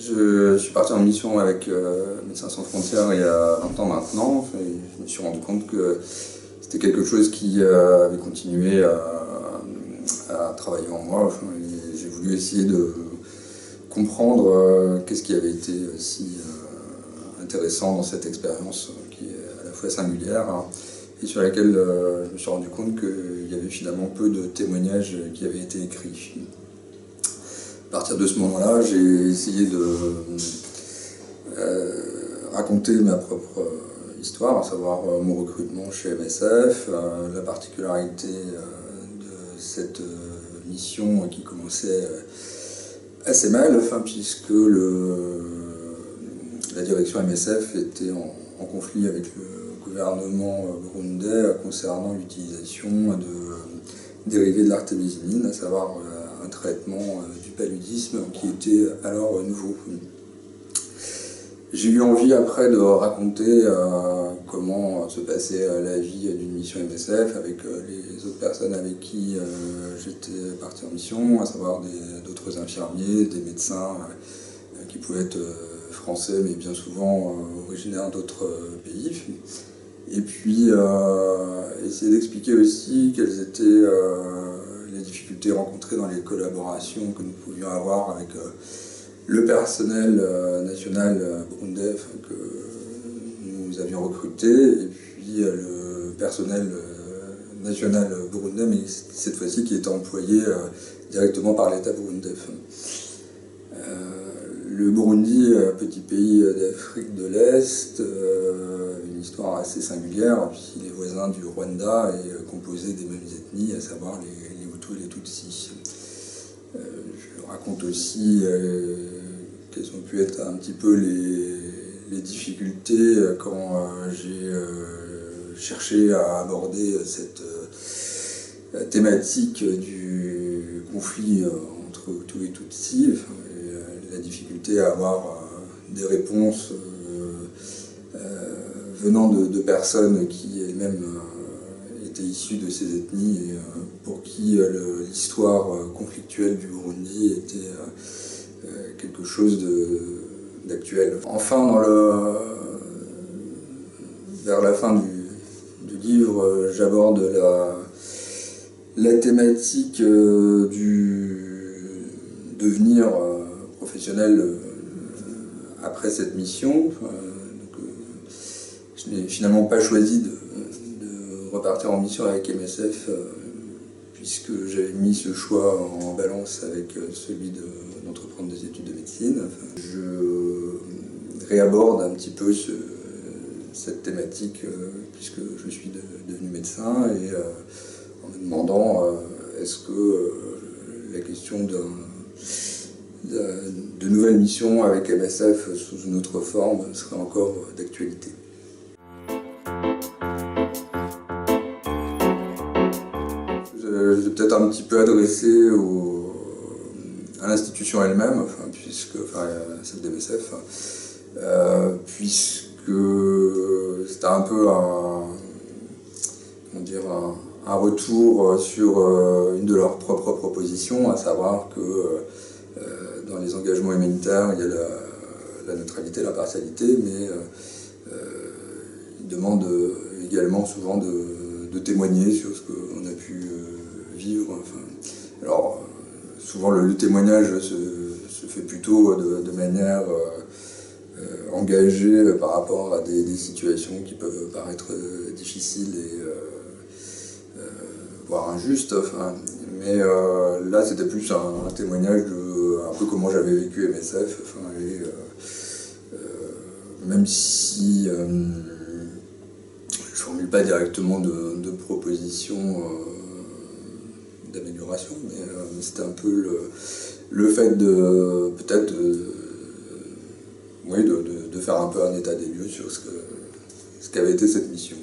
Je suis parti en mission avec Médecins sans frontières il y a 20 ans maintenant. Et je me suis rendu compte que c'était quelque chose qui avait continué à travailler en moi. Et j'ai voulu essayer de comprendre qu'est-ce qui avait été si intéressant dans cette expérience qui est à la fois singulière et sur laquelle je me suis rendu compte qu'il y avait finalement peu de témoignages qui avaient été écrits. À partir de ce moment-là, j'ai essayé de raconter ma propre histoire, à savoir mon recrutement chez MSF, la particularité de cette mission qui commençait assez mal, puisque la direction MSF était en conflit avec le gouvernement burundais concernant l'utilisation de dérivés de l'artémisinine, à savoir un traitement du paludisme qui était alors nouveau. J'ai eu envie après de raconter comment se passait la vie d'une mission MSF avec les autres personnes avec qui j'étais parti en mission, à savoir d'autres infirmiers, des médecins qui pouvaient être français mais bien souvent originaires d'autres pays. Et puis essayer d'expliquer aussi quelles étaient les difficultés rencontrées dans les collaborations que nous pouvions avoir avec le personnel national burundais que nous avions recruté, et puis le personnel national burundais, mais cette fois-ci qui était employé directement par l'État burundais. Le Burundi, petit pays d'Afrique de l'Est, une histoire assez singulière, puisqu'il est voisin du Rwanda et composé des mêmes ethnies, à savoir les Hutus et les Tutsis. Je raconte aussi quelles ont pu être un petit peu les difficultés quand j'ai cherché à aborder cette thématique du conflit entre Hutus et Tutsis, la difficulté à avoir des réponses venant de personnes qui elles-mêmes étaient issues de ces ethnies et pour qui l'histoire conflictuelle du Burundi était quelque chose d'actuel. Enfin, vers la fin du livre, j'aborde la thématique du devenir professionnel après cette mission. Je n'ai finalement pas choisi de repartir en mission avec MSF puisque j'avais mis ce choix en balance avec celui d'entreprendre des études de médecine. Je réaborde un petit peu cette thématique puisque je suis devenu médecin et en me demandant est-ce que la question de nouvelles missions avec MSF sous une autre forme serait encore d'actualité. Je vais peut-être un petit peu adressé à l'institution elle-même, celle d'MSF, puisque c'était un peu un retour sur une de leurs propres propositions, à savoir que dans les engagements humanitaires, il y a la neutralité, l'impartialité, mais ils demandent également souvent de témoigner sur ce qu'on a pu vivre. Alors, souvent le témoignage se fait plutôt de manière engagée par rapport à des situations qui peuvent paraître difficiles et voire injustes. Mais là, c'était plus un témoignage de un peu comment j'avais vécu MSF. Même si je ne formule pas directement de propositions d'amélioration, mais c'était un peu le fait de peut-être de faire un peu un état des lieux sur ce qu'avait été cette mission.